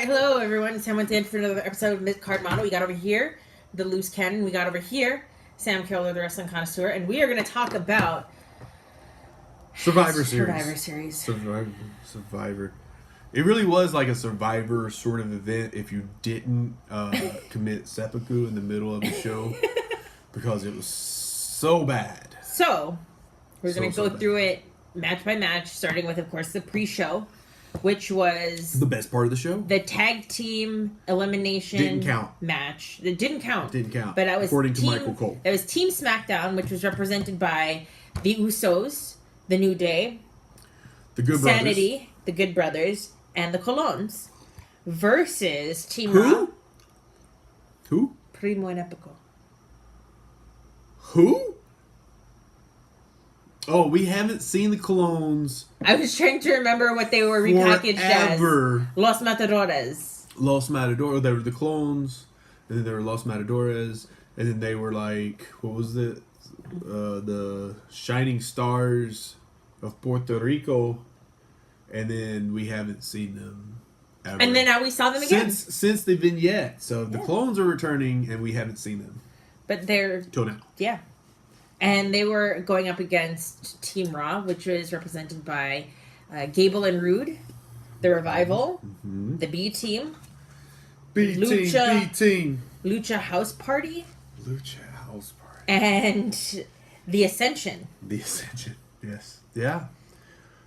Alright, hello everyone. Sam went in for another episode of Mid-Card Model. We got over here the Loose Cannon. We got over here Sam Keola, the Wrestling Connoisseur. And we are going to talk about Survivor Series. Survivor. It really was like a Survivor sort of event if you didn't commit seppuku in the middle of the show because it was so bad. So, we're going to go through it match by match, starting with, of course, the pre-show, which was the best part of the show. The tag team elimination didn't count match. It didn't count. But that was according to Michael Cole. That was Team SmackDown, which was represented by the Usos, the New Day, the Good Sanity, Brothers, the Good Brothers, and the Colons, versus Team Raw. Who? Primo and Epico. Who? Oh, we haven't seen the Clones. I was trying to remember what they were repackaged as. Los Matadores. Los Matadores. They were the Clones, and then they were Los Matadores, and then they were like, what was it? The Shining Stars of Puerto Rico, and then we haven't seen them ever. And then now we saw them again. Since the vignette. So the Clones are returning, and we haven't seen them. But they're... Till now. Yeah. And they were going up against Team Raw, which was represented by Gable and Rude, The Revival, the B Team, Lucha House Party, and The Ascension. The Ascension, yes. Yeah.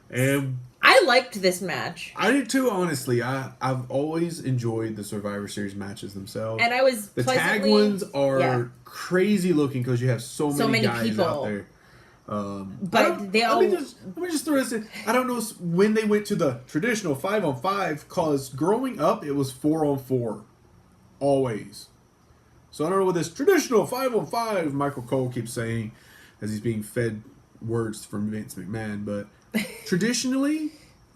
And I liked this match. I did too, honestly. I've always enjoyed the Survivor Series matches themselves. And I was the tag ones are crazy looking because you have so many guys people out there. But they all... Let me just throw this in. I don't know when they went to the traditional 5-on-5 because growing up it was 4-on-4. Always. So I don't know what this traditional 5-on-5 Michael Cole keeps saying as he's being fed words from Vince McMahon, but traditionally,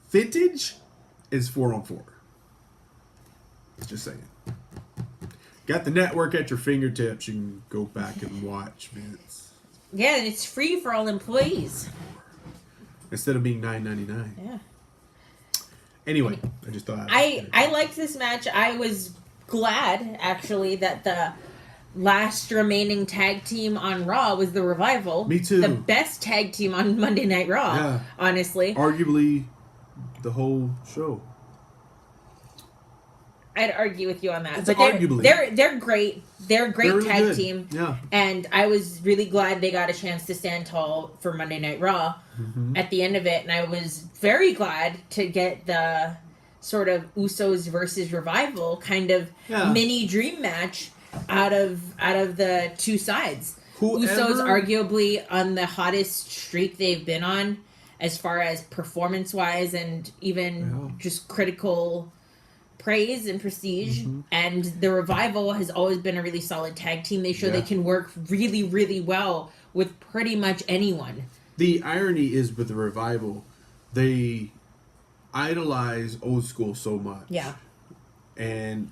vintage is 4-on-4. Just saying. Got the network at your fingertips. You can go back and watch, Vince. Yeah, and it's free for all employees. Instead of being $9.99. Yeah. Anyway, I just thought... I liked this match. I was glad, actually, that the last remaining tag team on Raw was the Revival. Me too. The best tag team on Monday Night Raw, honestly. Arguably the whole show. I'd argue with you on that. It's but arguably. They're great. They're a great tag good team. Yeah. And I was really glad they got a chance to stand tall for Monday Night Raw at the end of it. And I was very glad to get the sort of Usos versus Revival kind of mini dream match out of the two sides. Usos arguably on the hottest streak they've been on as far as performance-wise and even just critical praise and prestige. And the Revival has always been a really solid tag team. They show they can work really, really well with pretty much anyone. The irony is with the Revival, they idolize old school so much. Yeah. And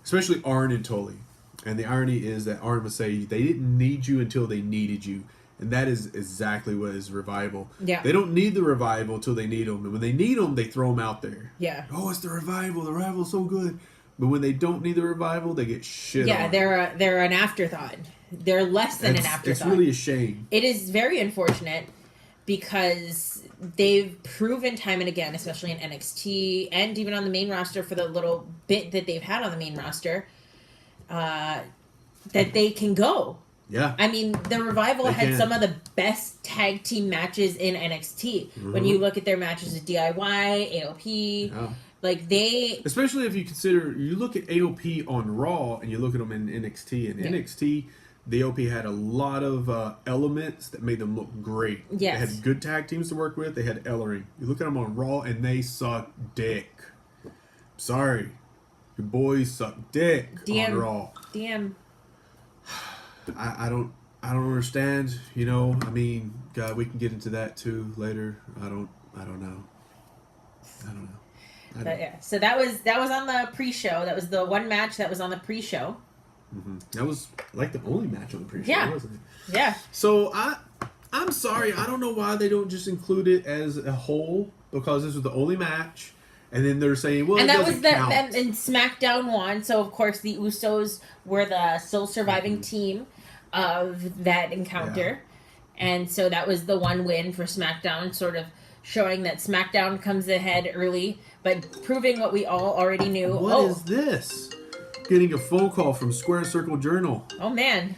especially Arn and Tully. And the irony is that Arn would say they didn't need you until they needed you. And that is exactly what is Revival. Yeah. They don't need the Revival until they need them. And when they need them, they throw them out there. Yeah. Oh, it's the Revival. The Revival's so good. But when they don't need the Revival, they get shit on. Yeah, they're an afterthought. They're less than an afterthought. It's really a shame. It is very unfortunate because they've proven time and again, especially in NXT and even on the main roster for the little bit that they've had on the main roster, that they can go. Yeah. I mean, the Revival had some of the best tag team matches in NXT. When you look at their matches with DIY, AOP, like they... Especially if you consider, you look at AOP on Raw and you look at them in NXT. And NXT, the AOP had a lot of elements that made them look great. Yes. They had good tag teams to work with. They had Ellering. You look at them on Raw and they suck dick. Sorry. Your boys suck dick on Raw. I don't understand, you know. I mean, God, we can get into that too later. I don't know. But yeah, so that was on the pre-show. That was the one match that was on the pre-show. That was like the only match on the pre-show, wasn't it? Yeah. So I'm sorry, I don't know why they don't just include it as a whole because this was the only match. And then they're saying, well, and it that doesn't was the count. and SmackDown won. So of course the Usos were the still surviving team of that encounter, and so that was the one win for SmackDown, sort of showing that SmackDown comes ahead early, but proving what we all already knew. What is this? Getting a phone call from Square Circle Journal. Oh man.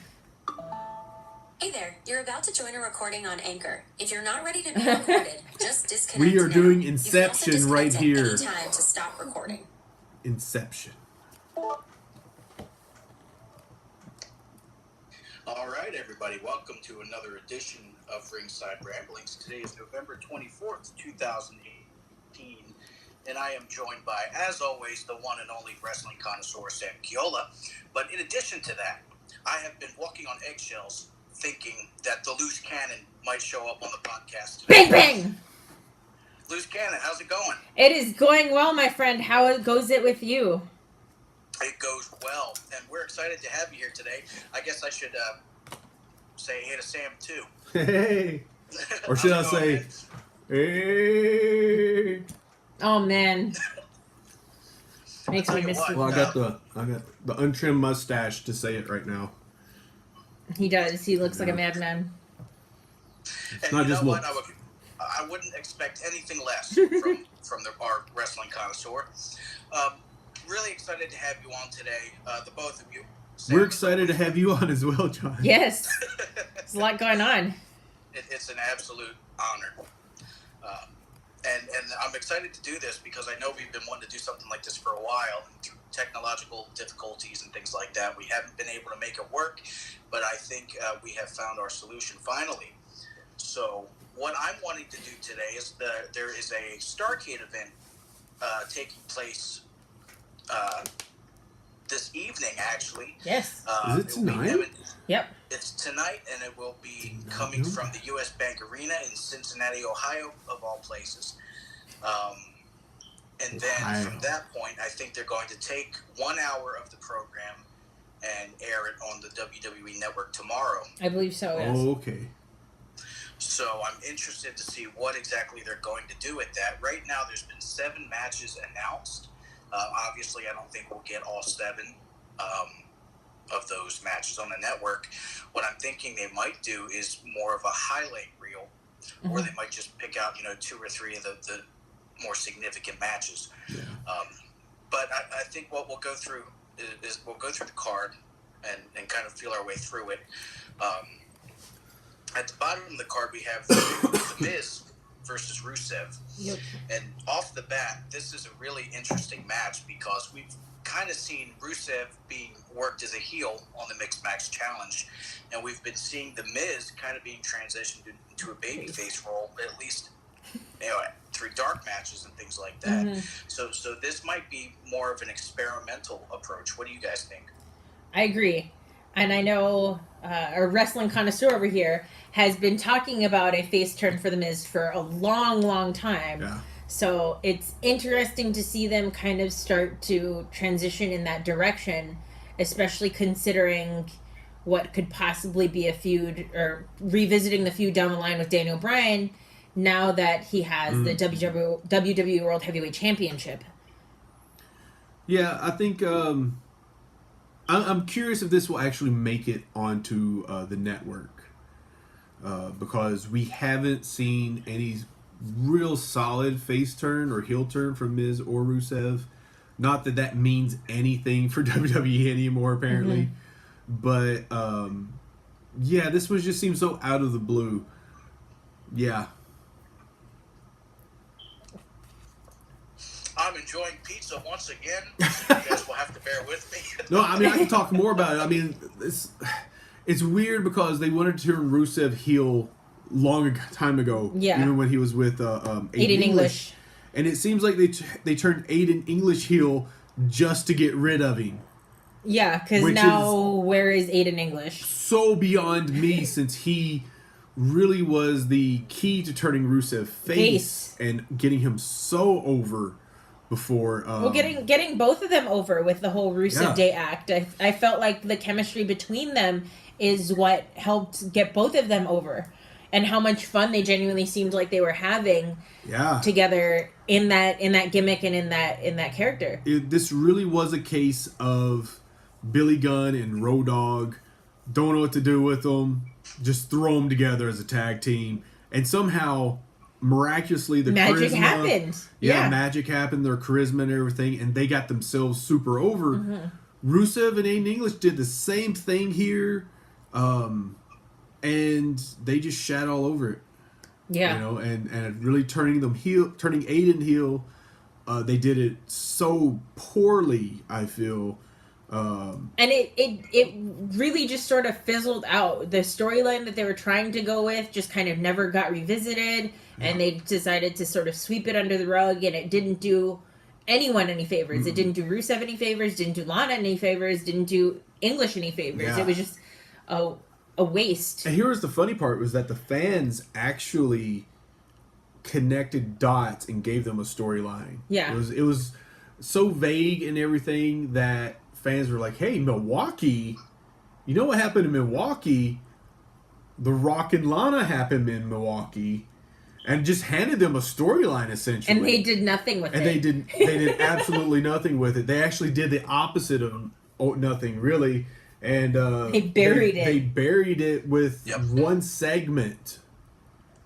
Hey there, you're about to join a recording on Anchor. If you're not ready to be recorded, just disconnect. We are now. doing You can also Inception right disconnect at here. any time to stop recording. Inception. All right, everybody, welcome to another edition of Ringside Ramblings. Today is November 24th, 2018, and I am joined by, as always, the one and only wrestling connoisseur, Sam Keola. But in addition to that, I have been walking on eggshells thinking that the loose cannon might show up on the podcast today. Bang bang! Loose cannon, how's it going? It is going well, my friend. How goes it with you? It goes well, and we're excited to have you here today. I guess I should say hey to Sam, too. Hey. Or should I How's it say, going, hey. Oh man. Makes me miss you. Well, I got the untrimmed mustache to say it right now. He does. He looks like a madman. And not you just know what? looks. I wouldn't expect anything less from our wrestling connoisseur. Really excited to have you on today, the both of you. Sam, We're excited to have you on as well, John. Yes. There's a lot going on. It's an absolute honor. And I'm excited to do this because I know we've been wanting to do something like this for a while. And through technological difficulties and things like that, we haven't been able to make it work. But I think we have found our solution finally. So what I'm wanting to do today is there is a STARRCADE event taking place this evening, actually. Yes. Is it tonight? Yep. It's tonight, and it will be coming from the U.S. Bank Arena in Cincinnati, Ohio, of all places. And then from that point, I think they're going to take 1 hour of the program and air it on the WWE Network tomorrow. I believe so, yes. Oh, okay. So I'm interested to see what exactly they're going to do with that. Right now, there's been 7 matches announced. Obviously, I don't think we'll get all 7 of those matches on the network. What I'm thinking they might do is more of a highlight reel, or they might just pick out 2 or 3 of the more significant matches. Yeah. But I think what we'll go through is we'll go through the card and kind of feel our way through it. At the bottom of the card, we have The Miz versus Rusev. Yep. And off the bat, this is a really interesting match because we've kind of seen Rusev being worked as a heel on the Mixed Match Challenge, and we've been seeing The Miz kind of being transitioned into a babyface role, at least through dark matches and things like that. So this might be more of an experimental approach. What do you guys think? I agree. And I know our wrestling connoisseur over here has been talking about a face turn for The Miz for a long, long time. Yeah. So it's interesting to see them kind of start to transition in that direction, especially considering what could possibly be a feud, or revisiting the feud down the line with Daniel Bryan, now that he has the WWE World Heavyweight Championship. Yeah, I think I'm curious if this will actually make it onto the network, because we haven't seen any real solid face turn or heel turn from Miz or Rusev. Not that that means anything for WWE anymore, apparently. But yeah, this was just seems so out of the blue. Yeah. I'm enjoying pizza once again. So you guys will have to bear with me. No, I mean, I can talk more about it. I mean, it's weird because they wanted to turn Rusev heel long time ago. Yeah. Even when he was with Aiden English. And it seems like they turned Aiden English heel just to get rid of him. Yeah, because Which now where is Aiden English? So beyond me, since he really was the key to turning Rusev face and getting him so over before. Well, getting both of them over with the whole Rusev Day act. I felt like the chemistry between them is what helped get both of them over. and how much fun they genuinely seemed like they were having together in that gimmick and in that character. This really was a case of Billy Gunn and Road Dogg don't know what to do with them, just throw them together as a tag team, and somehow miraculously the magic charisma happened. Magic happened, their charisma and everything, and they got themselves super over. Rusev and Aiden English did the same thing here, and they just shat all over it. Yeah, you know, and really turning Aiden heel. They did it so poorly, I feel. And it really just sort of fizzled out. The storyline that they were trying to go with just kind of never got revisited, and they decided to sort of sweep it under the rug, and it didn't do anyone any favors. It didn't do Rusev any favors, didn't do Lana any favors, didn't do English any favors. Yeah. It was just a waste. And here's the funny part, was that the fans actually connected dots and gave them a storyline. Yeah. It was so vague and everything that fans were like, hey, Milwaukee, you know what happened in Milwaukee? The Rock and Lana happened in Milwaukee, and just handed them a storyline essentially. And they did nothing with it. And they did absolutely nothing with it. They actually did the opposite of nothing really. And they buried it. They buried it with one segment.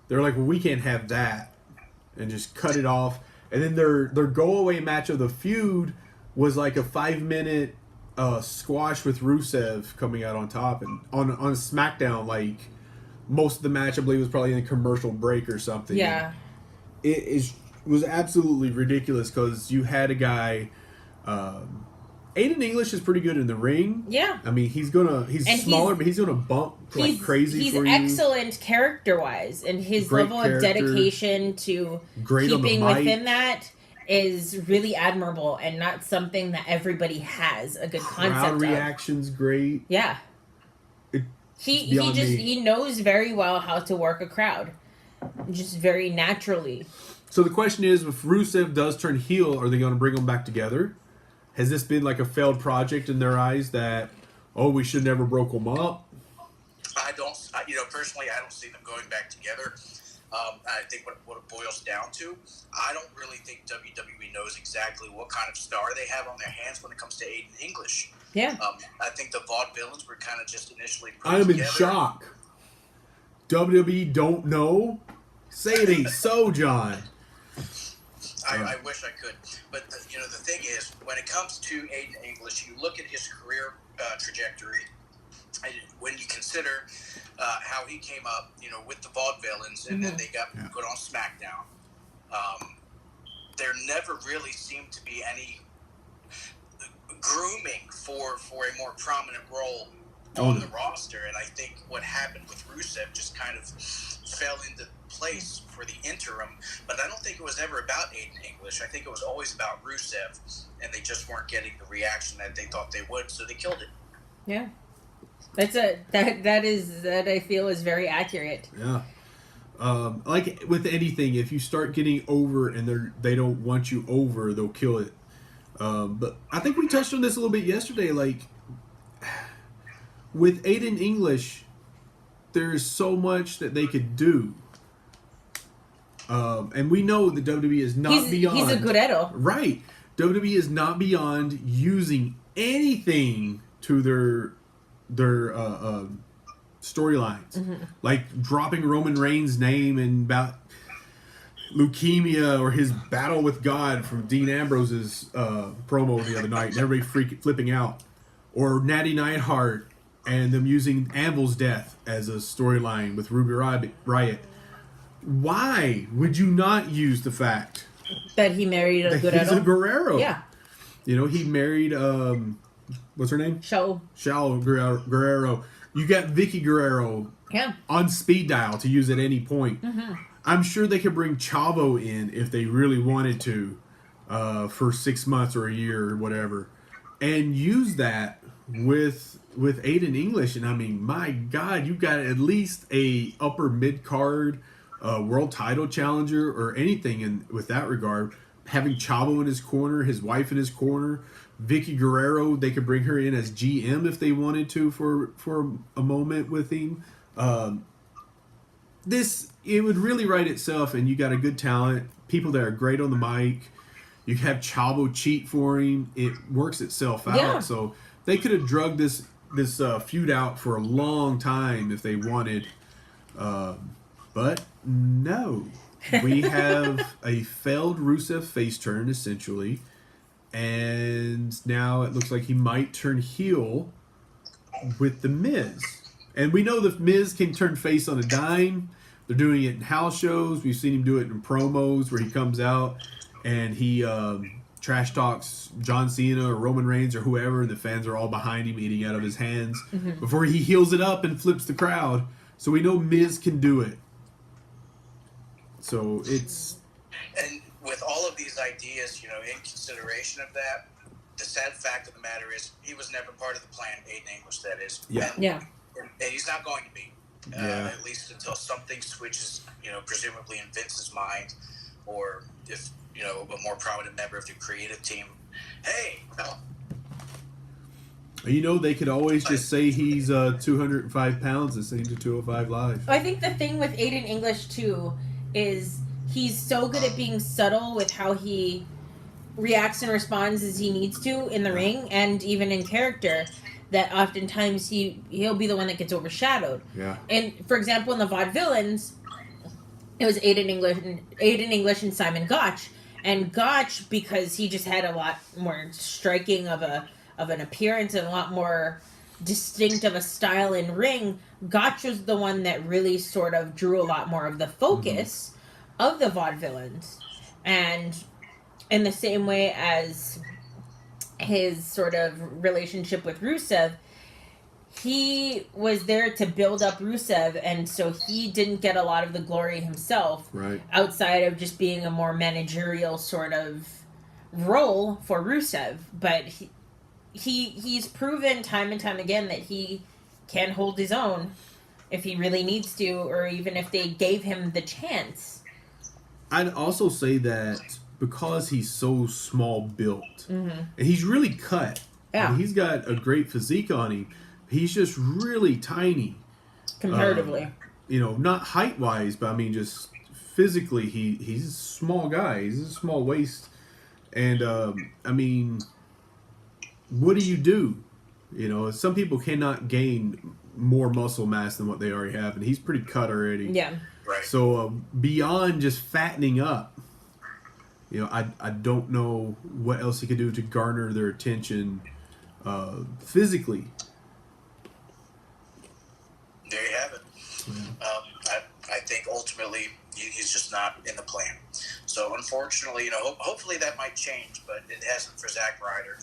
They're like, well, we can't have that, and just cut it off. And then their go away match of the feud was like a 5-minute squash with Rusev coming out on top, and on SmackDown, like most of the match I believe was probably in a commercial break or something. Yeah, it was absolutely ridiculous because you had a guy. Aiden English is pretty good in the ring. Yeah. I mean, he's smaller, but he's gonna bump like crazy for you. He's excellent character-wise, and his level of dedication to keeping within that is really admirable, and not something that everybody has a good concept Crowd of. reaction's great. Yeah. He knows very well how to work a crowd, just very naturally. So the question is, if Rusev does turn heel, are they going to bring them back together? Has this been like a failed project in their eyes that, we should never broke them up? Personally, I don't see them going back together. I think what it boils down to, I don't really think WWE knows exactly what kind of star they have on their hands when it comes to Aiden English. Yeah. I think the vaudevillains were kind of just initially put I am together. in shock. WWE don't know? Say it ain't so, John. I wish I could. But, the thing is, when it comes to Aiden English, you look at his career trajectory, and when you consider how he came up, with the vaudevillains, and then they got put on SmackDown, there never really seemed to be any grooming for a more prominent role on the roster. And I think what happened with Rusev just kind of fell into place for the interim, but I don't think it was ever about Aiden English. I think it was always about Rusev, and they just weren't getting the reaction that they thought they would, so they killed it. Yeah. That I feel is very accurate. Yeah. Like with anything, if you start getting over and they don't want you over, they'll kill it. But I think we touched on this a little bit yesterday. Like with Aiden English, there's so much that they could do. And we know that WWE is not beyond. He's a good idol. Right. WWE is not beyond using anything to their storylines, like dropping Roman Reigns' name and about leukemia or his battle with God from Dean Ambrose's promo the other night, and everybody flipping out, or Natty Neidhart and them using Anvil's death as a storyline with Ruby Riott. Why would you not use the fact that he married a good he's idol? a Guerrero? Yeah. He married what's her name? Shao Guerrero. You got Vicky Guerrero on speed dial to use at any point. I'm sure they could bring Chavo in if they really wanted to for 6 months or a year or whatever, and use that with Aiden English. And I mean, my God, you got at least a upper mid card world title challenger or anything with that regard. Having Chavo in his corner, his wife in his corner. Vicky Guerrero, they could bring her in as GM if they wanted to for a moment with him. it would really write itself, and you got a good talent, people that are great on the mic. You have Chavo cheat for him. It works itself out. Yeah. So they could have drugged this feud out for a long time if they wanted. But no. We have a failed Rusev face turn, essentially. And now it looks like he might turn heel with The Miz. And we know The Miz can turn face on a dime. They're doing it in house shows. We've seen him do it in promos where he comes out and he trash talks John Cena or Roman Reigns or whoever, and the fans are all behind him eating out of his hands before he heals it up and flips the crowd. So we know Miz can do it. So it's... And with all of these ideas, you know, in consideration of that, the sad fact of the matter is he was never part of the plan, Aiden English, that is. Yeah. And he's not going to be. Yeah. At least until something switches, you know, presumably in Vince's mind, or if, you know, a more prominent member of the creative team, hey, no. You know, they could always just say he's 205 pounds and send him to 205 Live. I think the thing with Aiden English, too, is he's so good at being subtle with how he reacts and responds as he needs to in the ring and even in character, that oftentimes he'll be the one that gets overshadowed. Yeah. And for example, in the Vaudevillains, it was Aiden English and Simon Gotch. And Gotch, because he just had a lot more striking of an appearance and a lot more distinct of a style in ring, Gotch was the one that really sort of drew a lot more of the focus of the Vaudevillains. And in the same way as his sort of relationship with Rusev, he was there to build up Rusev, and so he didn't get a lot of the glory himself, right, outside of just being a more managerial sort of role for Rusev. But he's proven time and time again that he can hold his own if he really needs to, or even if they gave him the chance. I'd also say that because he's so small built, and he's really cut. Yeah. I mean, he's got a great physique on him. He's just really tiny. Comparatively. You know, not height-wise, but I mean just physically, he's a small guy. He's a small waist. And, I mean, what do? You know, some people cannot gain more muscle mass than what they already have, and he's pretty cut already. Yeah. Right. So beyond just fattening up, you know, I don't know what else he could do to garner their attention physically. There you have it. I think ultimately he's just not in the plan. So unfortunately, you know, hopefully that might change, but it hasn't for Zack Ryder.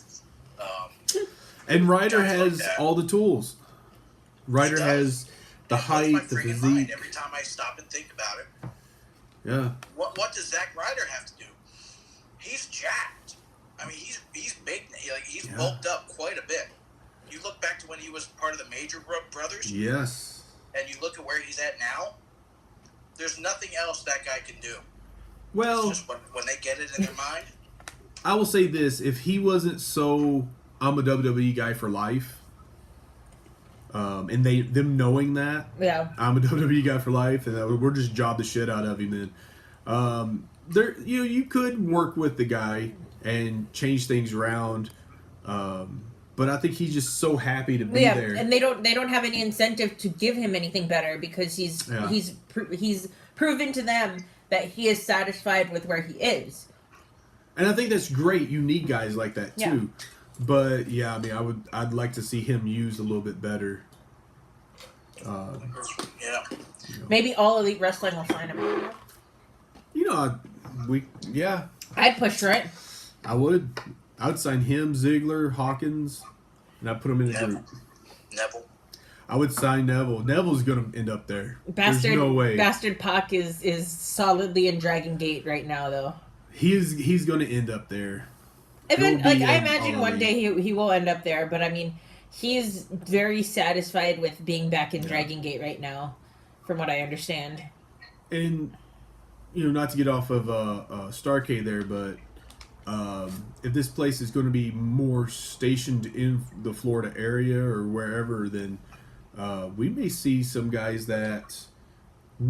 And Ryder guys like has that. all the tools. Ryder has the That blows my height, the friggin' mind physique. every time I stop and think about it. Yeah. What does Zack Ryder have to do? He's jacked. I mean, he's big. He's bulked up quite a bit. You look back to when he was part of the Major Brothers, Yes. and you look at where he's at now. There's nothing else that guy can do. Well, It's just when they get it in their mind. I will say this: if he wasn't so, I'm a WWE guy for life, and them knowing that, Yeah. I'm a WWE guy for life, and we're just job the shit out of him. Then, you could work with the guy and change things around, but I think he's just so happy to be there. And they don't have any incentive to give him anything better because he's proven to them that he is satisfied with where he is. And I think that's great. You need guys like that too. Yeah. But yeah, I mean, I'd like to see him used a little bit better. Yeah. Maybe All Elite Wrestling will sign him. You know, I'd push for it. I would. I would sign him, Ziggler, Hawkins, and I'd put him in the group. Neville. I would sign Neville. Neville's going to end up there. Bastard, There's no way. Bastard Pac is solidly in Dragon Gate right now, though. He's going to end up there. Even, He'll be I in imagine All one Elite. day he will end up there, but I mean, he is very satisfied with being back in Dragon Gate right now, from what I understand. And, you know, not to get off of STARRCADE there, but if this place is going to be more stationed in the Florida area or wherever, then we may see some guys that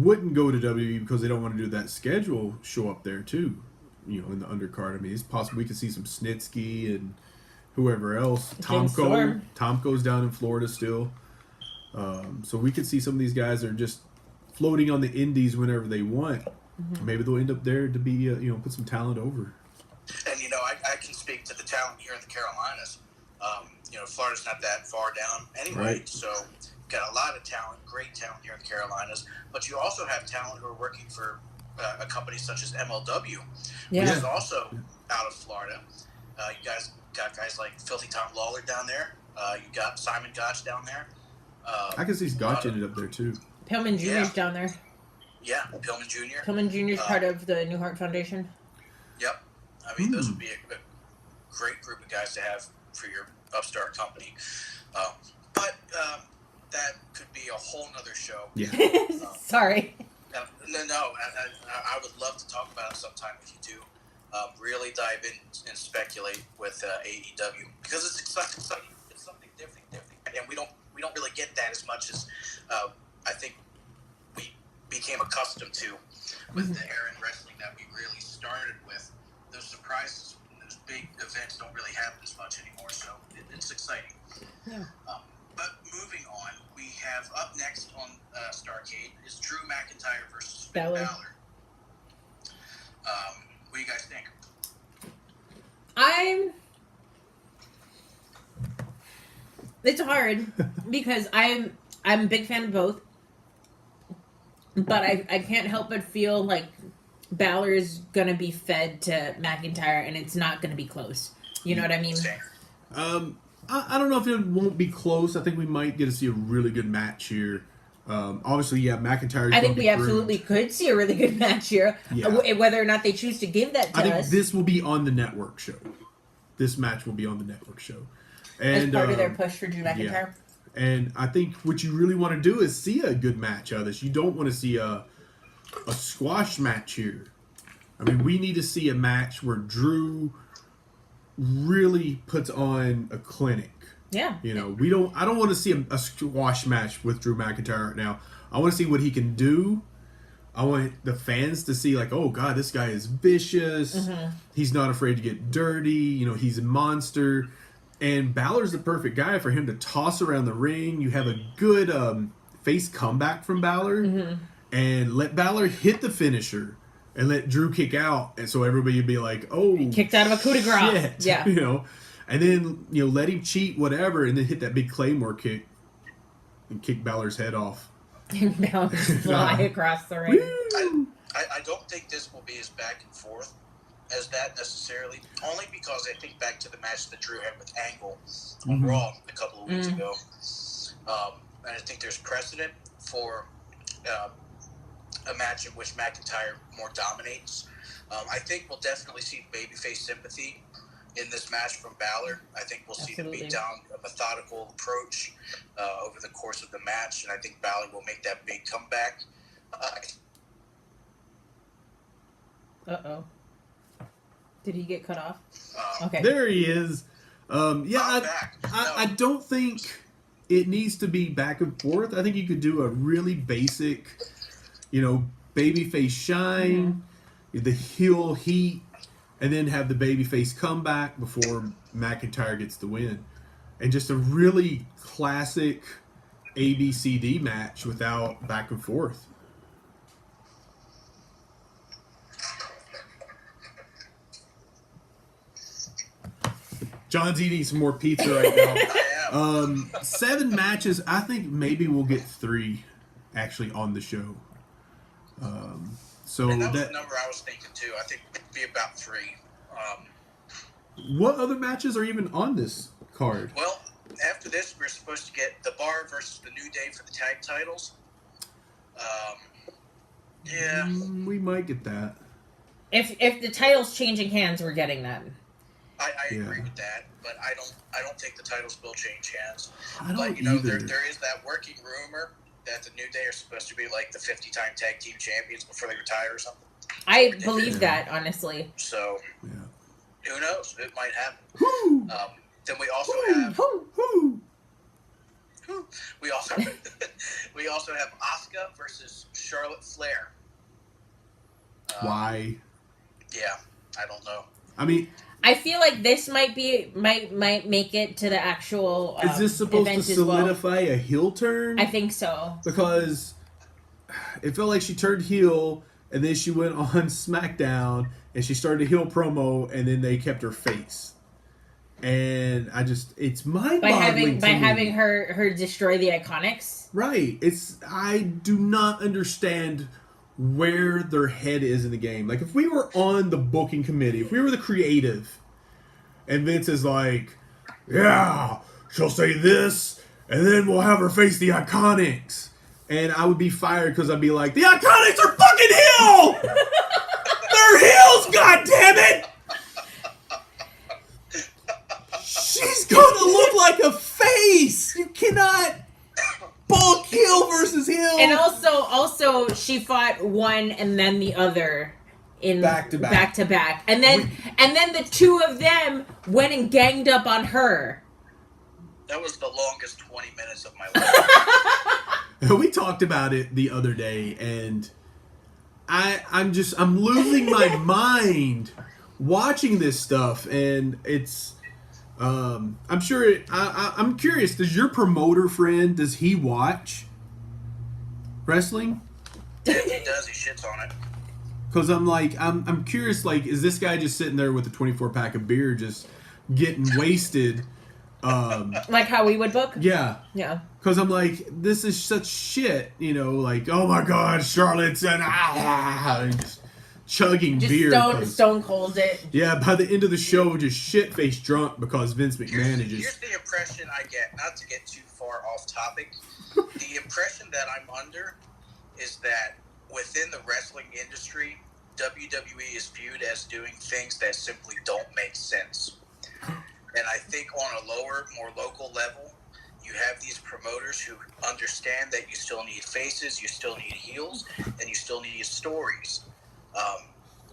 wouldn't go to WWE because they don't want to do that schedule show up there too. You know, in the undercard. I mean, it's possible we could see some Snitsky and whoever else. Storm. Tomko's down in Florida still. So we could see some of these guys that are just floating on the indies whenever they want. Maybe they'll end up there to be, put some talent over. And, I can speak to the talent here in the Carolinas. Florida's not that far down anyway. Right. So got a lot of talent, great talent here in the Carolinas. But you also have talent who are working for a company such as MLW, which is also out of Florida. You guys got guys like Filthy Tom Lawler down there. You got Simon Gotch down there. I can see Gotch ended up there too. Pillman Jr.'s down there. Yeah, Pillman Jr. Pillman Jr.'s part of the New Heart Foundation. Yep. I mean, those would be a great group of guys to have for your upstart company. But that could be a whole nother show. Yeah. Sorry. No. I would love to talk about it sometime if you do. Really dive in and speculate with AEW because it's exciting. It's something different, and we don't really get that as much as I think we became accustomed to with the era in wrestling that we really started with. Those surprises, those big events don't really happen as much anymore, so it's exciting. Yeah. But moving on, we have up next on STARRCADE is Drew McIntyre versus Finn Balor. What do you guys think? It's hard because I'm a big fan of both, but I can't help but feel like Balor's gonna be fed to McIntyre, and it's not gonna be close. You know what I mean? I don't know if it won't be close. I think we might get to see a really good match here. Obviously, McIntyre. I think we absolutely could see a really good match here. Yeah. Whether or not they choose to give that to us. I think this will be on the network show. This match will be on the network show. And, as part of their push for Drew McIntyre. Yeah. And I think what you really want to do is see a good match out of this. You don't want to see a squash match here. I mean, we need to see a match where Drew really puts on a clinic. Yeah. I don't want to see a squash match with Drew McIntyre right now. I want to see what he can do. I want the fans to see, like, oh, God, this guy is vicious. He's not afraid to get dirty. He's a monster. And Balor's the perfect guy for him to toss around the ring. You have a good face comeback from Balor. And let Balor hit the finisher. And let Drew kick out. And so everybody would be like, oh, kicked out of a coup de grace. Shit. Yeah. And then, let him cheat, whatever, and then hit that big Claymore kick and kick Balor's head off. And Balor fly across the ring. I don't think this will be as back and forth as that necessarily, only because I think back to the match that Drew had with Angle on Raw a couple of weeks ago. And I think there's precedent for a match in which McIntyre more dominates. I think we'll definitely see babyface sympathy in this match from Balor. I think we'll see him beat down a methodical approach over the course of the match, and I think Balor will make that big comeback. Uh-oh. Did he get cut off? Okay. There he is. I don't think it needs to be back and forth. I think you could do a really basic, babyface shine, the heel heat, and then have the babyface comeback before McIntyre gets the win. And just a really classic ABCD match without back and forth. John's eating some more pizza right now. 7 matches. I think maybe we'll get 3 actually on the show. And that was the number I was thinking too. I think it'd be about 3. What other matches are even on this card? Well, after this, we're supposed to get The Bar versus The New Day for the tag titles. We might get that. If the title's changing hands, we're getting that. I agree with that, but I don't think the titles will change hands. I don't but either. there is that working rumor that the New Day are supposed to be like the 50-time tag team champions before they retire or something. I believe that, honestly. So, who knows? It might happen. Woo! Then we also have We also have Asuka versus Charlotte Flair. Why? Yeah, I don't know. I mean, I feel like this might make it to the actual is this supposed to event as well. solidify a heel turn? I think so. Because it felt like she turned heel, and then she went on SmackDown, and she started a heel promo, and then they kept her face. And it's mind-boggling by having her destroy the Iconics. Right. I do not understand where their head is in the game. Like, if we were on the booking committee, if we were the creative, and Vince is like, yeah, she'll say this, and then we'll have her face the Iconics. And I would be fired because I'd be like, the Iconics are fucking heel! They're heels, goddammit! She's gonna look like a face! You cannot book heel versus heel! And also she fought one and then the other in back to back. And then the two of them went and ganged up on her. That was the longest 20 minutes of my life. We talked about it the other day, and I'm losing my mind watching this stuff, and it's I'm sure I'm curious, does your promoter friend, does he watch wrestling? Yeah, he does. He shits on it. Because I'm curious, like, is this guy just sitting there with a 24-pack of beer just getting wasted? Like how we would book? Yeah. Yeah. Because I'm like, this is such shit, like, oh my God, Charlotte's and just chugging beer. Stone cold it. Yeah, by the end of the show, just shit-faced drunk because Vince McMahon is Here's just... the impression I get, not to get too far off topic, the impression that I'm under is that within the wrestling industry, WWE is viewed as doing things that simply don't make sense. And I think on a lower, more local level, you have these promoters who understand that you still need faces, you still need heels, and you still need stories.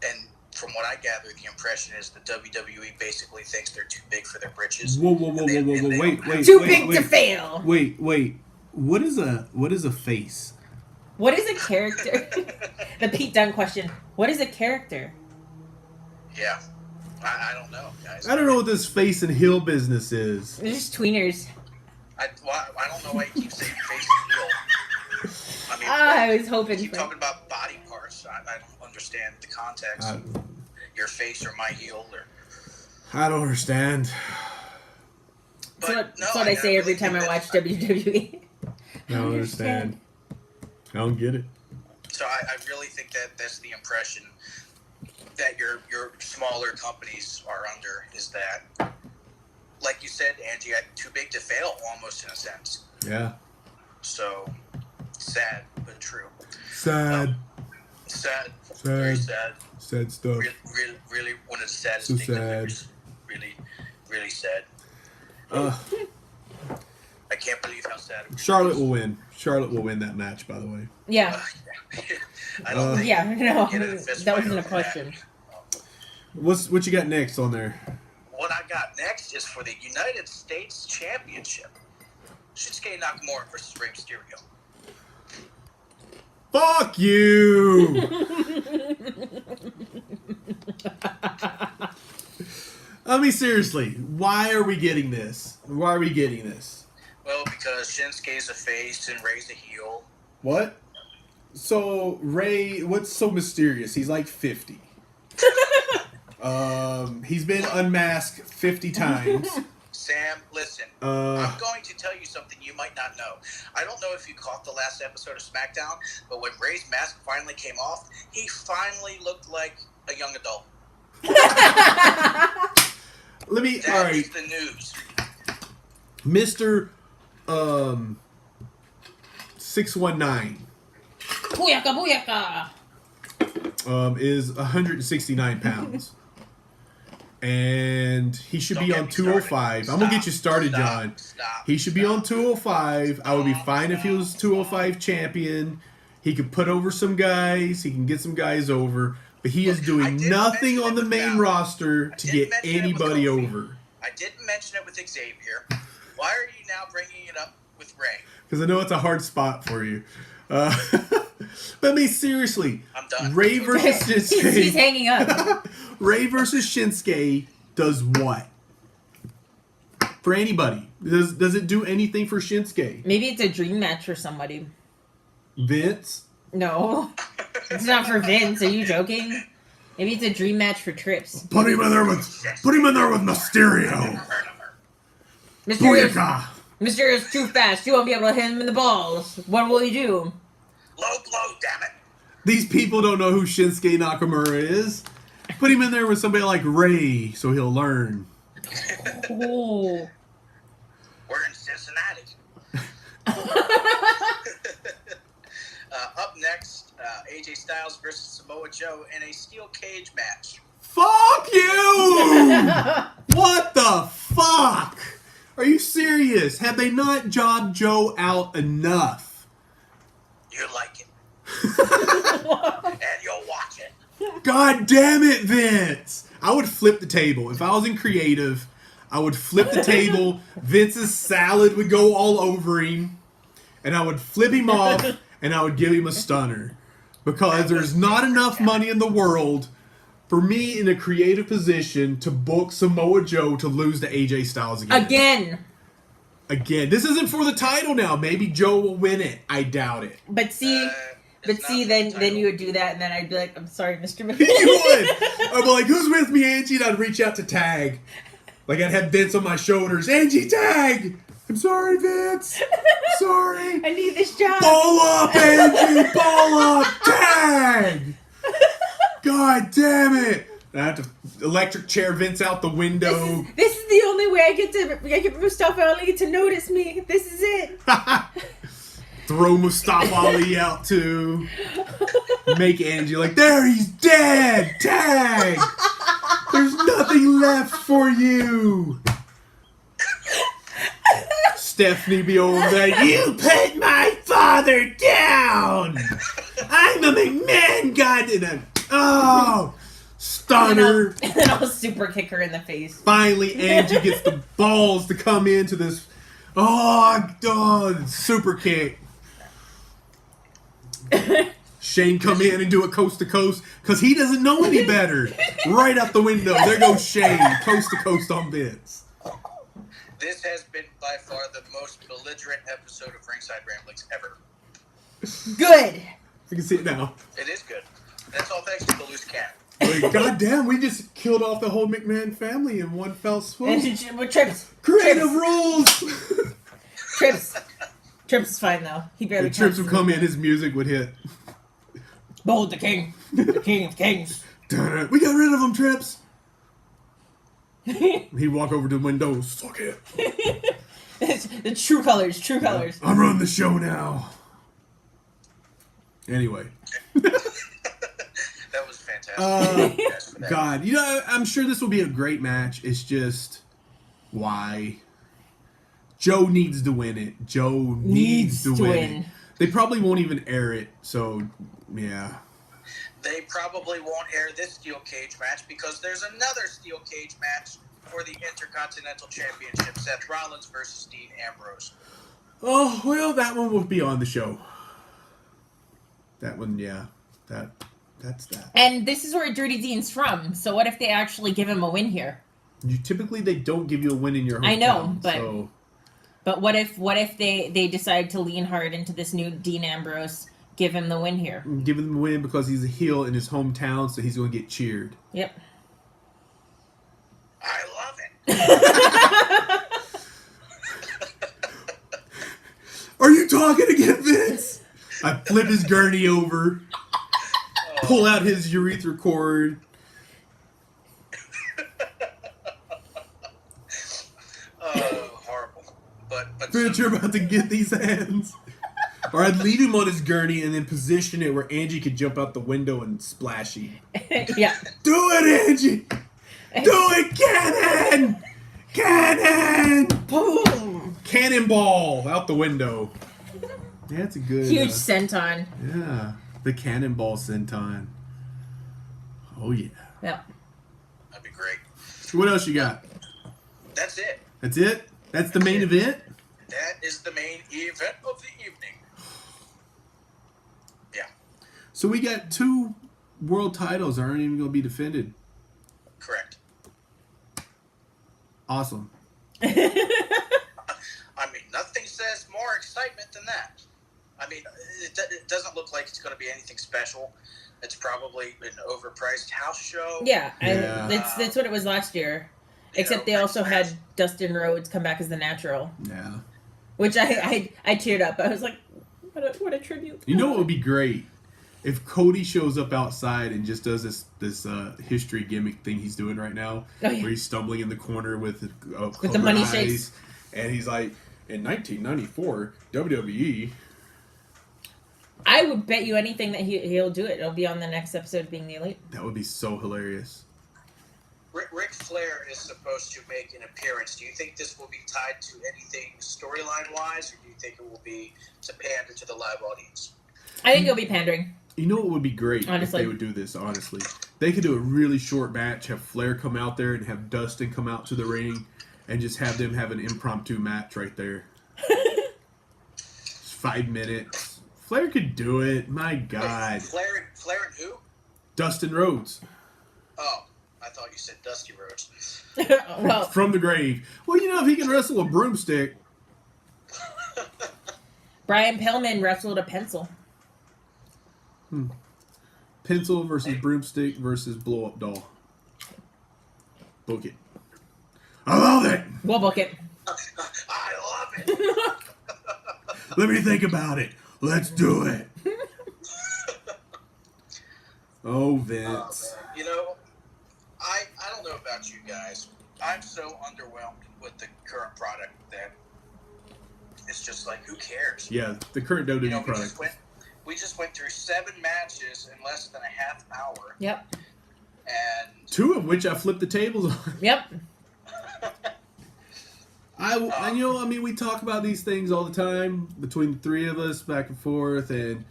And from what I gather, the impression is the WWE basically thinks they're too big for their britches. Whoa, wait. Too big to fail. Wait. What is a face? What is a character? The Pete Dunne question. What is a character? Yeah. I don't know, guys. I don't know what this face and heel business is. They're just tweeners. I don't know why you keep saying face and heel. I mean, I was hoping keep for... talking about body parts. I don't understand the context. Your face or my heel. I don't understand. That's what I say every time I watch WWE. I don't understand. I don't get it. So I really think that that's the impression that your smaller companies are under, is that, like you said, Angie, too big to fail, almost, in a sense. Yeah. So, sad, but true. Sad. Sad. Very sad. Sad stuff. Really one of the saddest So things I've ever seen. Really sad. I can't believe how sad it was. Charlotte will win. Charlotte will win that match, by the way. Yeah. I don't think No. get in a fist That fight wasn't a over question. What you got next on there? What I got next is for the United States Championship. Shinsuke Nakamura versus Rey Mysterio. Fuck you! I mean, seriously, why are we getting this? Why are we getting this? Well, because Shinsuke's a face and Rey's a heel. What? So, Rey, what's so mysterious? He's like 50. He's been unmasked 50 times. Sam, listen. I'm going to tell you something you might not know. I don't know if you caught the last episode of SmackDown, but when Rey's mask finally came off, he finally looked like a young adult. That is the news. Mr. 619. Booyaka, booyaka. Is 169 pounds. And he should be on 205. I'm going to get you started, John. He should be on 205. I would be fine if he was 205 champion. He could put over some guys. He can get some guys over. But he is doing nothing on the main roster to get anybody over. I didn't mention it with Xavier. Why are you now bringing it up with Ray. Because I know it's a hard spot for you. But I mean, seriously, I'm done. Ray versus Shinsuke. He's hanging up. Ray versus Shinsuke does what? For anybody. Does it do anything for Shinsuke? Maybe it's a dream match for somebody. Vince? No. It's not for Vince. Are you joking? Maybe it's a dream match for Trips. Put him in there with Mysterio. Mysterio's Booyaka. too fast. You won't be able to hit him in the balls. What will he do? Low blow, damn it. These people don't know who Shinsuke Nakamura is. Put him in there with somebody like Ray so he'll learn. Oh. We're in Cincinnati. Up next, AJ Styles versus Samoa Joe in a steel cage match. Fuck you! What the fuck? Are you serious? Have they not jobbed Joe out enough? You like it. And you'll watch it. God damn it, Vince! I would flip the table. If I was in creative, I would flip the table. Vince's salad would go all over him. And I would flip him off, and I would give him a stunner. Because there's not enough money in the world for me in a creative position to book Samoa Joe to lose to AJ Styles again. Again. This isn't for the title now. Maybe Joe will win it. I doubt it. But see, then you would do that, and then I'd be like, I'm sorry, Mr. McMahon. You would. I'd be like, who's with me, Angie? And I'd reach out to tag. Like I'd have Vince on my shoulders. Angie, tag! I'm sorry, Vince. Sorry. I need this job. Ball up, Angie! Ball up! Tag! God damn it! I have to electric chair Vince out the window. This is the only way I get Mustafa Ali to notice me. This is it. Throw Mustafa Ali out too. Make Angie like, there, he's dead! Tag! There's nothing left for you! Stephanie be over there, you put my father down! I'm a McMahon goddamn. Oh! Stunner! And then I'll super kick her in the face. Finally, Angie gets the balls to come into this. Oh, super kick. Shane come in and do it coast to coast because he doesn't know any better. Right out the window. There goes Shane, coast to coast on Vince. This has been by far the most belligerent episode of Ringside Ramblings ever. Good. I can see it now. It is good. That's all thanks to the loose cat. Like, God damn, we just killed off the whole McMahon family in one fell swoop. Trips. Creative rules! Trips is fine though. He barely The Trips would come in, his music would hit. Behold the king. The king of kings. We got rid of him, Trips. He'd walk over to the window. Suck it. It's the true colors. I'm running the show now. Anyway. That was fantastic. God, you know, I'm sure this will be a great match. It's just, why? Joe needs to win it. Joe needs to win it. They probably won't even air it, so, yeah. They probably won't air this steel cage match because there's another steel cage match for the Intercontinental Championship. Seth Rollins versus Dean Ambrose. Oh, well, that one will be on the show. That one, yeah. That's that. And this is where Dirty Dean's from, so what if they actually give him a win here? Typically, they don't give you a win in your hometown. I know, but... So. But what if they decide to lean hard into this new Dean Ambrose, give him the win here? Give him the win because he's a heel in his hometown, so he's going to get cheered. Yep. I love it. Are you talking again, Vince? I flip his gurney over, pull out his urethra cord. Horrible. But Vince, you're about to get these hands. Or I'd leave him on his gurney and then position it where Angie could jump out the window and splash him. Yeah. Do it, Angie! Do it, Cannon! Cannon! Boom! Cannonball out the window. Yeah, that's a good... Huge senton. Yeah, the Cannonball senton. Oh, yeah. Yeah. That'd be great. What else you got? That's it. That's it? That's the main event? That is the main event of the evening. Yeah. So we got 2 world titles that aren't even going to be defended. Correct. Awesome. I mean, nothing says more excitement than that. I mean, it doesn't look like it's going to be anything special. It's probably an overpriced house show. Yeah, Yeah. That's what it was last year. Except they also had Dustin Rhodes come back as the natural. Yeah. Which I teared up. I was like, what a tribute. You know what would be great? If Cody shows up outside and just does this history gimmick thing he's doing right now, where he's stumbling in the corner with the money shakes, and he's like, in 1994, WWE. I would bet you anything that he'll do it. It'll be on the next episode of Being the Elite. That would be so hilarious. Ric Flair is supposed to make an appearance. Do you think this will be tied to anything storyline-wise, or do you think it will be to pander to the live audience? I think it'll be pandering. You know what would be great honestly, if they would do this, honestly? They could do a really short match, have Flair come out there and have Dustin come out to the ring and just have them have an impromptu match right there. Just 5 minutes. Flair could do it. My God. Wait, Flair and who? Dustin Rhodes. Oh, I thought you said Dusty Rhodes. Well, from the grave. Well, you know, if he can wrestle a broomstick. Brian Pillman wrestled a pencil. Pencil versus broomstick versus blow up doll. Book it. I love it. We'll book it. I love it. Let me think about it. Let's do it. Oh, Vince. Man. You know, I don't know about you guys. I'm so underwhelmed with the current product that it's just like, who cares? Yeah, the current WWE You know, product. we just went through 7 matches in less than a half hour. Yep. And 2 of which I flipped the tables on. Yep. We talk about these things all the time between the 3 of us, back and forth, and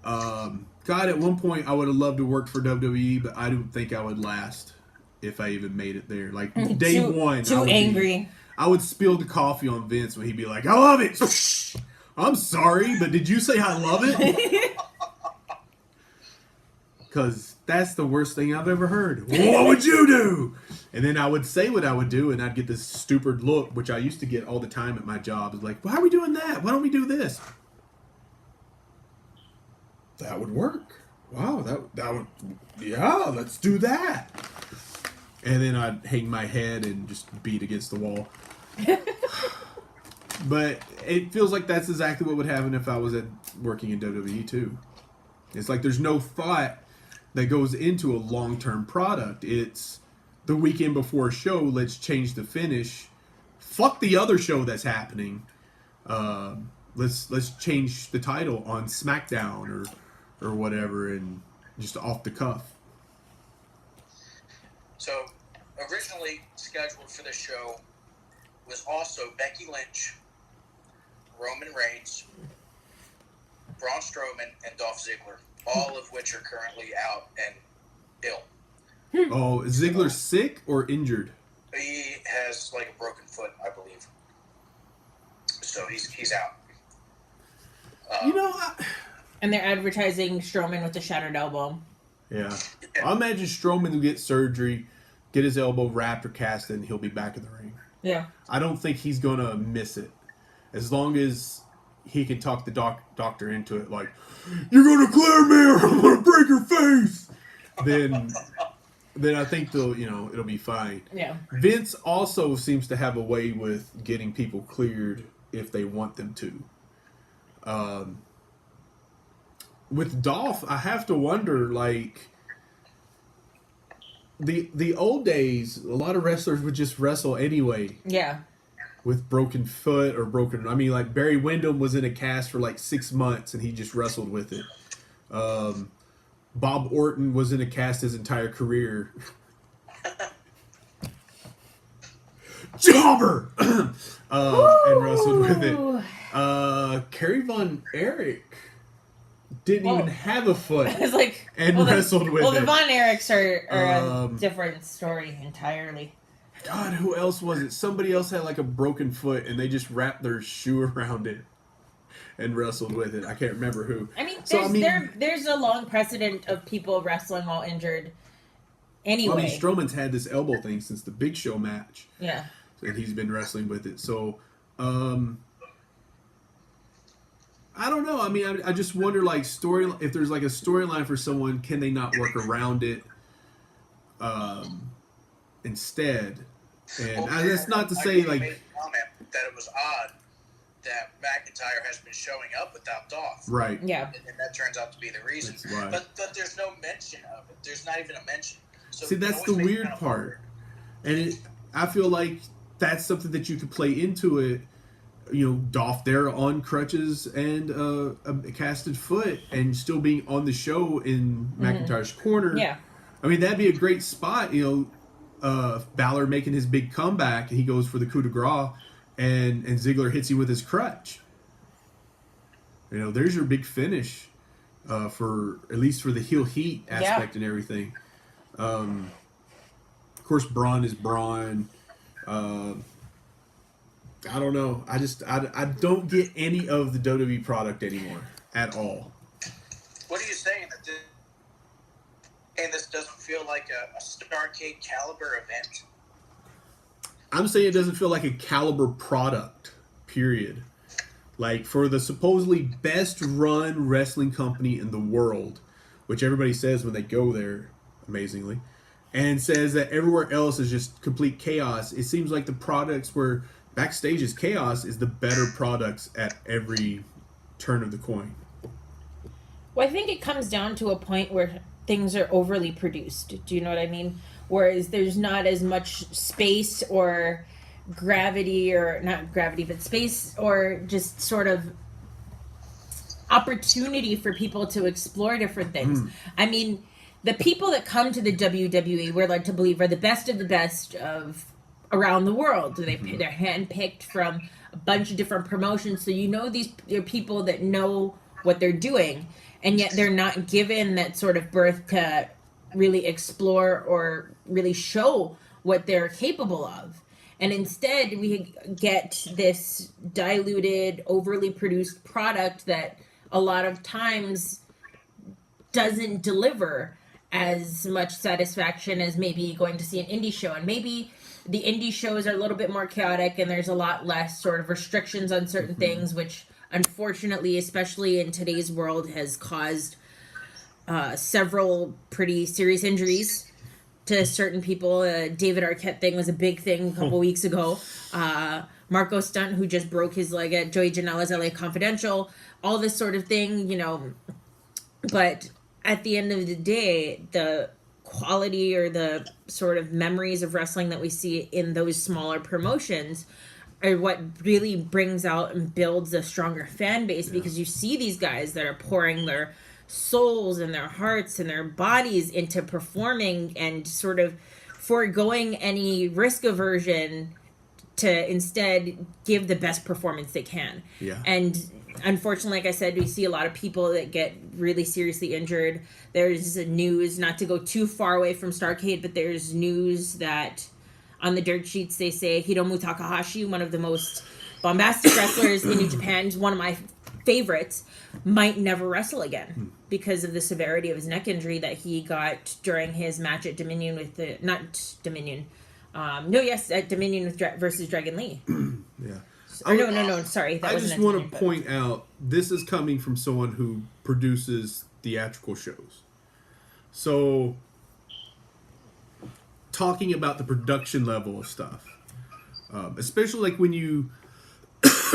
God, at one point I would have loved to work for WWE, but I don't think I would last if I even made it there. Like day one, too angry. I would spill the coffee on Vince when he'd be like, "I love it." I'm sorry, but did you say I love it? Because that's the worst thing I've ever heard. What would you do? And then I would say what I would do, and I'd get this stupid look, which I used to get all the time at my job. It's like, why are we doing that? Why don't we do this? That would work. Wow, that would, yeah, let's do that. And then I'd hang my head and just beat against the wall. But it feels like that's exactly what would happen if I was working in WWE too. It's like there's no thought that goes into a long-term product. It's the weekend before a show, let's change the finish. Fuck the other show that's happening. Let's change the title on SmackDown or whatever, and just off the cuff. so originally scheduled for the show was also Becky Lynch, Roman Reigns, Braun Strowman, and Dolph Ziggler, all of which are currently out and ill. Oh, is Ziggler sick or injured? He has like a broken foot, I believe. So he's out. And they're advertising Strowman with a shattered elbow. Yeah. I imagine Strowman will get surgery, get his elbow wrapped or cast, and he'll be back in the ring. Yeah. I don't think he's going to miss it. As long as he can talk the doctor into it, like, you're going to clear me or I'm going to break your face. Then I think it'll be fine. Yeah. Vince also seems to have a way with getting people cleared if they want them to. With Dolph, I have to wonder, like, the old days, a lot of wrestlers would just wrestle anyway. Yeah. With broken foot or broken... I mean, like, Barry Windham was in a cast for, like, 6 months, and he just wrestled with it. Bob Orton was in a cast his entire career. Jobber! And wrestled with it. Kerry Von Erich didn't even have a foot. It's like... And wrestled with it. Well, the Von Erichs are a different story entirely. God, who else was it? Somebody else had like a broken foot, and they just wrapped their shoe around it and wrestled with it. I can't remember who. I mean, So, there's a long precedent of people wrestling while injured. Anyway, well, I mean, Strowman's had this elbow thing since the Big Show match. Yeah. And he's been wrestling with it. So, I don't know. I mean, I just wonder, like, if there's like a storyline for someone, can they not work around it instead? And that's not to say, like, made a comment that it was odd that McIntyre has been showing up without Dolph. Right. Yeah. And that turns out to be the reason. That's right. But there's no mention of it. There's not even a mention. So see, that's the weird part. And I feel like that's something that you could play into it. You know, Dolph there on crutches and a casted foot and still being on the show in McIntyre's corner. Yeah. I mean, that'd be a great spot, you know, Balor making his big comeback and he goes for the coup de grace and Ziggler hits him with his crutch. You know, there's your big finish for, at least for the heel heat aspect and everything. Of course, Braun is Braun. I don't know. I don't get any of the WWE product anymore at all. What are you saying? This doesn't feel like a STARRCADE caliber event? I'm saying it doesn't feel like a caliber product, period. Like, for the supposedly best run wrestling company in the world, which everybody says when they go there, amazingly, and says that everywhere else is just complete chaos, it seems like the products where backstage is chaos is the better products at every turn of the coin. Well, I think it comes down to a point where things are overly produced. Do you know what I mean? Whereas there's not as much space or gravity, or not gravity, but space or just sort of opportunity for people to explore different things. I mean, the people that come to the WWE, we're led to believe, are the best of around the world. They're handpicked from a bunch of different promotions. So you know these are people that know what they're doing, and yet they're not given that sort of birth to really explore or really show what they're capable of. And instead we get this diluted, overly produced product that a lot of times doesn't deliver as much satisfaction as maybe going to see an indie show. And maybe the indie shows are a little bit more chaotic and there's a lot less sort of restrictions on certain things, which unfortunately, especially in today's world, has caused several pretty serious injuries to certain people. David Arquette thing was a big thing a couple weeks ago. Marco Stunt, who just broke his leg at Joey Janela's LA Confidential, all this sort of thing, you know. But at the end of the day, the quality or the sort of memories of wrestling that we see in those smaller promotions are what really brings out and builds a stronger fan base, because you see these guys that are pouring their souls and their hearts and their bodies into performing and sort of foregoing any risk aversion to instead give the best performance they can. And unfortunately, like I said, we see a lot of people that get really seriously injured. There's news, not to go too far away from STARRCADE, but there's news that on the dirt sheets they say Hiromu Takahashi, one of the most bombastic wrestlers in New Japan, one of my favorites, might never wrestle again because of the severity of his neck injury that he got during his match at Dominion with the at Dominion versus Dragon Lee. Sorry, that I wasn't just want to point out, this is coming from someone who produces theatrical shows. So, talking about the production level of stuff, especially like when you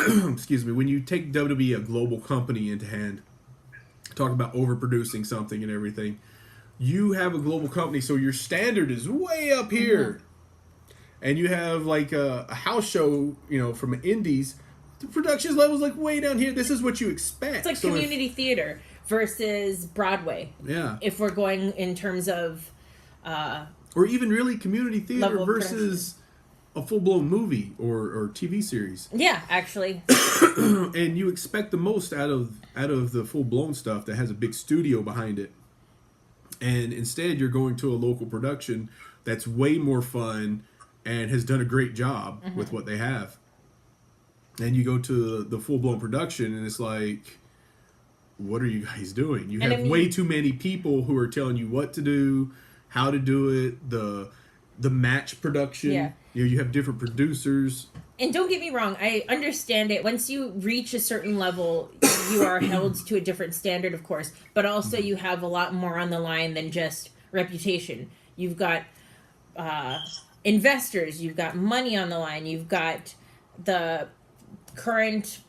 when you take WWE, a global company, into hand, talk about overproducing something and everything, you have a global company, so your standard is way up here. And you have like a house show, you know, from indies, the production level is like way down here. This is what you expect. It's like community theater versus Broadway. Yeah. If we're going in terms of... or even really community theater versus a full-blown movie or TV series. Yeah, actually. And you expect the most out of the full-blown stuff that has a big studio behind it. And instead you're going to a local production that's way more fun, and has done a great job with what they have. And you go to the full-blown production, and it's like, what are you guys doing? You have way too many people who are telling you what to do, how to do it, the match production. Yeah. You have different producers. And don't get me wrong, I understand it. Once you reach a certain level, you are held to a different standard, of course. But also you have a lot more on the line than just reputation. You've got investors. You've got money on the line. You've got the current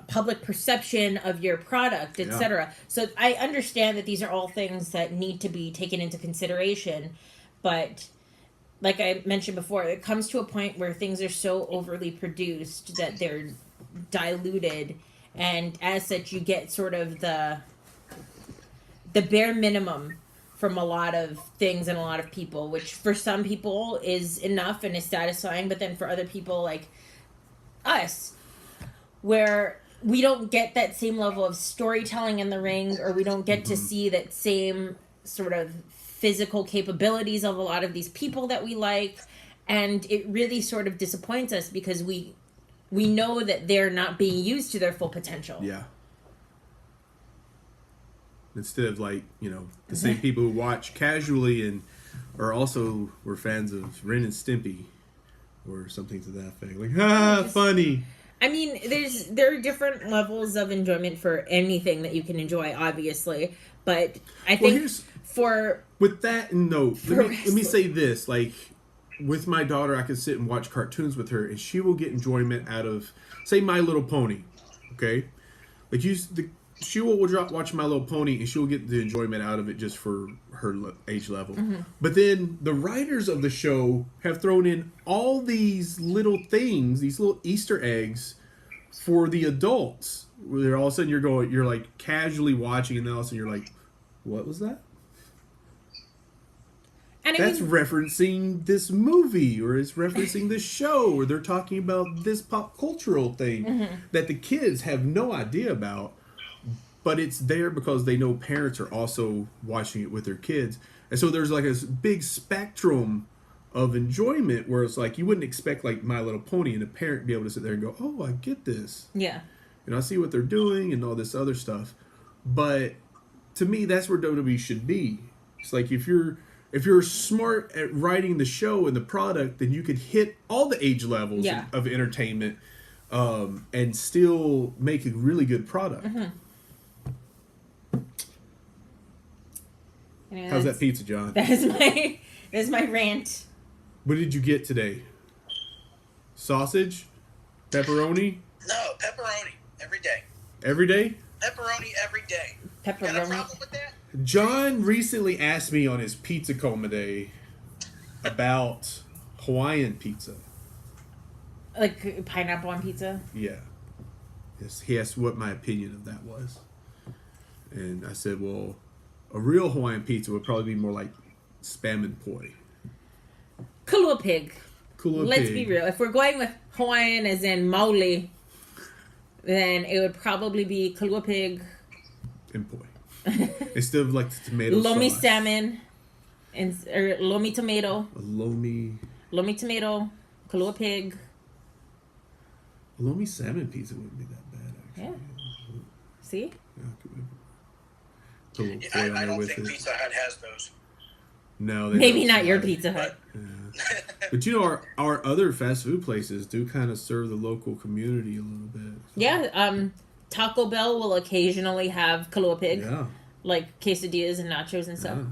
public perception of your product, etc. So I understand that these are all things that need to be taken into consideration. But like I mentioned before, it comes to a point where things are so overly produced that they're diluted, and as such you get sort of the bare minimum from a lot of things and a lot of people, which for some people is enough and is satisfying, but then for other people like us, where we don't get that same level of storytelling in the ring, or we don't get to see that same sort of physical capabilities of a lot of these people that we like, and it really sort of disappoints us because we know that they're not being used to their full potential. Yeah. Instead of like, the same people who watch casually and were fans of Ren and Stimpy or something to that effect. Like, funny. I mean, there are different levels of enjoyment for anything that you can enjoy, obviously, but I think with that note, let me say this: like with my daughter, I can sit and watch cartoons with her, and she will get enjoyment out of, say, My Little Pony. Okay, like she will watch My Little Pony, and she'll get the enjoyment out of it just for her age level. But then the writers of the show have thrown in all these little things, these little Easter eggs for the adults. Where all of a sudden you're like casually watching, and then all of a sudden you're like, what was that? And that's referencing this movie, or it's referencing this show, or they're talking about this pop cultural thing that the kids have no idea about. But it's there because they know parents are also watching it with their kids. And so there's like a big spectrum of enjoyment where it's like you wouldn't expect like My Little Pony and a parent be able to sit there and go, oh, I get this. Yeah. And I see what they're doing and all this other stuff. But to me, that's where WWE should be. It's like if you're smart at writing the show and the product, then you could hit all the age levels of entertainment and still make a really good product. Anyway, how's that pizza, John? That's my rant. What did you get today? Sausage? Pepperoni? No, pepperoni every day. Every day? Pepperoni every day. Pepperoni. Got a problem with that? John recently asked me on his pizza coma day about Hawaiian pizza. Like pineapple on pizza? Yeah. Yes, he asked what my opinion of that was. And I said, well, a real Hawaiian pizza would probably be more like spam and poi. Kalua pig. Let's pig. be real. If we're going with Hawaiian as in maoli, then it would probably be kalua pig. And poi. Instead of like the tomato Lomi sauce. salmon. Or lomi tomato. Lomi tomato. Kalua pig. A lomi salmon pizza wouldn't be that bad, actually. Yeah. See? Yeah, I don't think Pizza Hut has those. No, maybe not your Pizza Hut. But our other fast food places do kind of serve the local community a little bit. So. Yeah, Taco Bell will occasionally have kalua pig. Yeah. Like quesadillas and nachos and stuff. Yeah.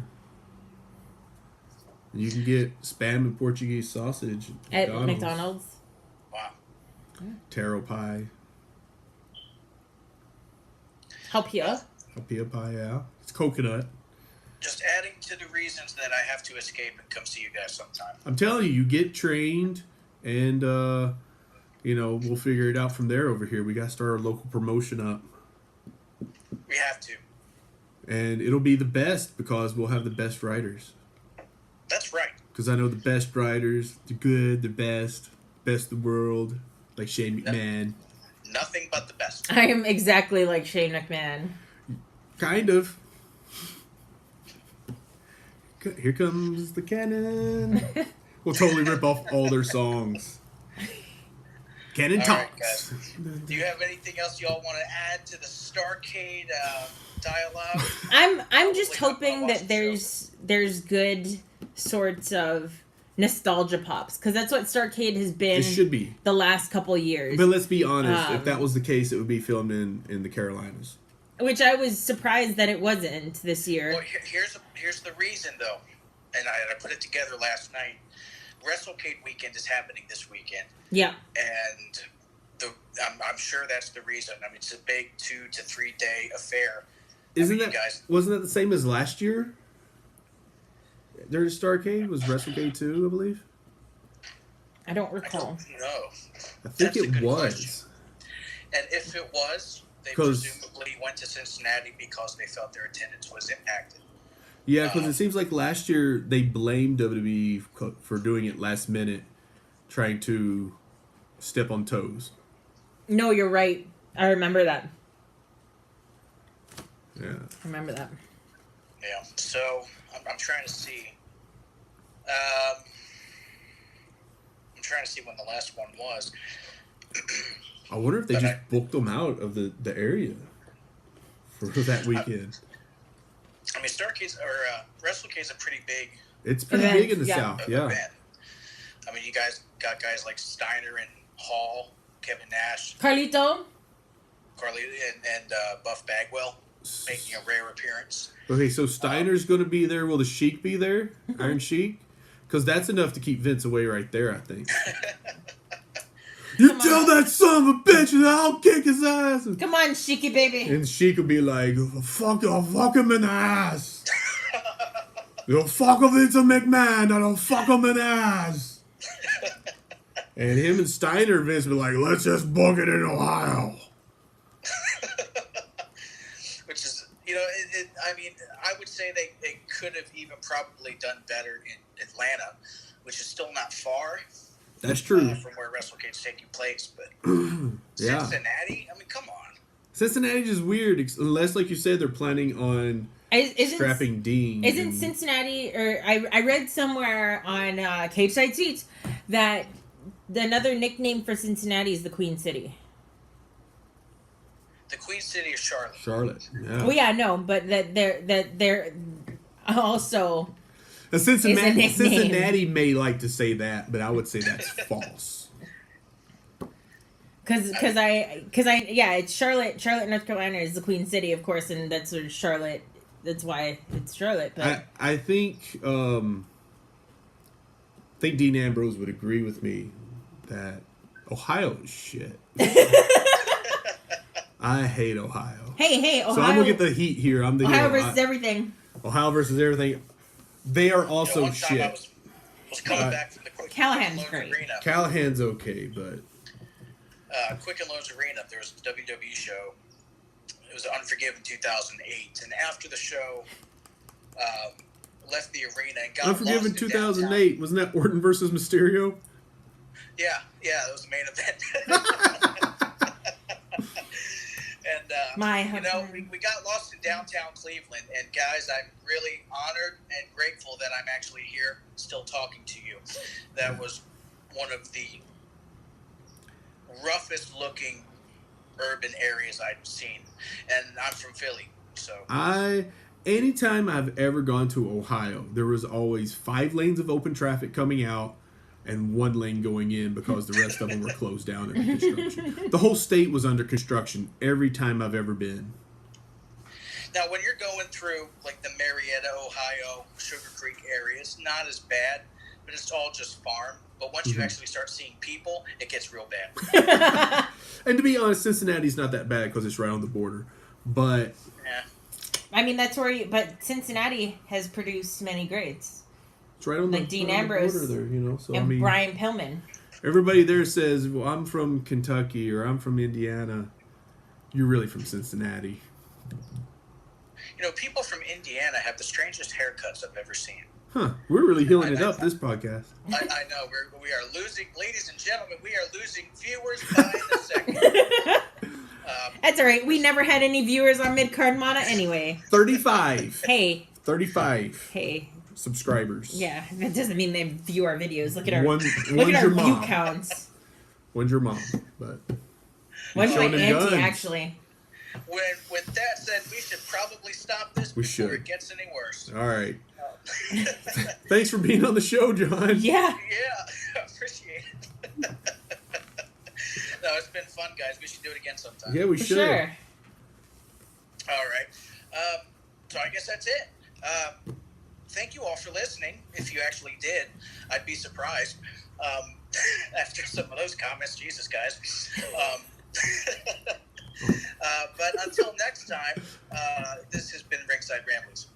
And you can get Spam and Portuguese sausage at McDonald's. Wow. Taro pie. Halpia. Halpia pie, yeah. It's coconut. Just adding to the reasons that I have to escape and come see you guys sometime. I'm telling you, you get trained, and we'll figure it out from there over here. We got to start our local promotion up. We have to. And it'll be the best because we'll have the best writers. That's right. Because I know the best writers, they're good, they're best of the world, like Shane McMahon. Nothing but the best. I am exactly like Shane McMahon. Kind of. Here comes the cannon. We'll totally rip off all their songs. Cannon All right, Talks. guys. Do you have anything else y'all want to add to the STARRCADE dialogue? I'm just Hopefully hoping not that there's good sorts of nostalgia pops, because that's what STARRCADE has been It should be. the last couple years. But let's be honest, if that was the case, it would be filmed in the Carolinas. Which I was surprised that it wasn't this year. Well, here's the reason, though, and I put it together last night. WrestleCade weekend is happening this weekend. Yeah. And I'm sure that's the reason. I mean, it's a big 2 to 3 day affair. Wasn't that the same as last year? There's STARRCADE was WrestleCade 2, I believe. I don't recall. No, I think it was. Question. And if it was, they presumably went to Cincinnati because they felt their attendance was impacted. Yeah, because it seems like last year they blamed WWE for doing it last minute, trying to step on toes. No, you're right. I remember that. Yeah. I remember that. Yeah. So I'm trying to see. I'm trying to see when the last one was. I wonder if they just booked them out of the area for that weekend. I mean, STARRCADE or WrestleCade's a pretty big. It's pretty big in the South, yeah. Event. I mean, you guys got guys like Steiner and Hall, Kevin Nash, Carlito, and Buff Bagwell making a rare appearance. Okay, so Steiner's going to be there. Will the Sheik be there? Iron Sheik? Because that's enough to keep Vince away right there, I think. You tell that son of a bitch and I'll kick his ass. Come on, Sheiky baby. And Sheik will be like, fuck him in the ass. You'll fuck Vince McMahon, I don't fuck him in the ass. And him and Steiner, Vince, be like, let's just book it in Ohio. Which is, I mean, I would say they could have even probably done better in Atlanta, which is still not far. That's true. From where WrestleCade's taking place, but yeah. Cincinnati, I mean, come on. Cincinnati's just weird, unless, like you said, they're planning on strapping Dean. Isn't Cincinnati, or I read somewhere on Cape Side Seats that another nickname for Cincinnati is the Queen City. The Queen City is Charlotte. Charlotte, yeah. Well, yeah, no, but that they're also... Cincinnati may like to say that, but I would say that's false. Because it's Charlotte, North Carolina is the Queen City, of course, and that's sort of Charlotte. That's why it's Charlotte. But I think Dean Ambrose would agree with me that Ohio is shit. I hate Ohio. Hey, Ohio. So I'm gonna get the heat here. I'm the Ohio hero. versus everything. Ohio versus everything. They are also one time shit. I was coming back from the Callahan's Quicken Loans great. Arena. Callahan's okay, but Quicken Loans Arena, there was a WWE show. It was Unforgiven 2008, and after the show, left the arena and got Unforgiven lost in 2008. downtown. Wasn't that Orton versus Mysterio? Yeah, that was the main event. And we got lost in downtown Cleveland, and guys, I'm really honored and grateful that I'm actually here, still talking to you. That was one of the roughest looking urban areas I've seen, and I'm from Philly, so. Anytime I've ever gone to Ohio, there was always 5 lanes of open traffic coming out and 1 lane going in because the rest of them were closed down under construction. The whole state was under construction every time I've ever been. Now, when you're going through, like, the Marietta, Ohio, Sugar Creek area, it's not as bad, but it's all just farm. But once you actually start seeing people, it gets real bad. And to be honest, Cincinnati's not that bad because it's right on the border. But... yeah. I mean, that's where but Cincinnati has produced many greats. It's right on the Dean Ambrose border there, So, and Brian Pillman. Everybody there says, well, I'm from Kentucky or I'm from Indiana. You're really from Cincinnati. People from Indiana have the strangest haircuts I've ever seen. Huh. We're really healing it up, this podcast. I know. We are losing, ladies and gentlemen, we are losing viewers by the second. That's all right. We never had any viewers on Mid-Card Mana anyway. 35. Hey. 35. Hey. subscribers. Yeah, that doesn't mean they view our videos. Look at our One's look at our your view mom. counts. One's your mom, but One's my showing the auntie, guns. actually. With that said, we should probably stop this We before should. it gets any worse. All right. Thanks for being on the show, John. Yeah. Yeah, appreciate it. No, it's been fun, guys. We should do it again sometime. Yeah, we For should. sure. All right. So I guess that's it. Thank you all for listening. If you actually did, I'd be surprised. After some of those comments, Jesus, guys. But until next time, this has been Ringside Ramblings.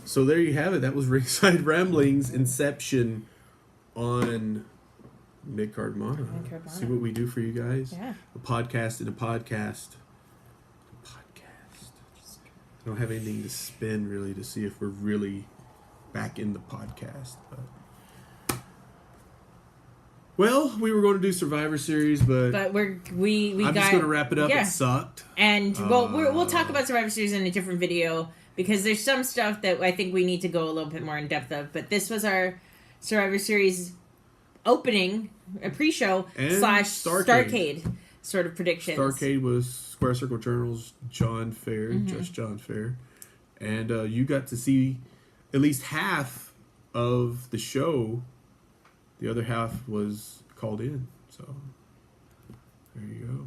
So there you have it. That was Ringside Ramblings Inception on Mid-Card Mono. Mid-Card Mono. See what we do for you guys? Yeah. A podcast and a podcast. I don't have anything to spin really to see if we're really back in the podcast. But well, we were going to do Survivor Series, but we I'm got, just going to wrap it up. Yeah. It sucked. And we'll talk about Survivor Series in a different video because there's some stuff that I think we need to go a little bit more in depth of. But this was our Survivor Series opening, a pre-show / And STARRCADE sort of predictions. STARRCADE was Square Circle Journal's John Fair, just John Fair. And you got to see at least half of the show. The other half was called in. So there you go.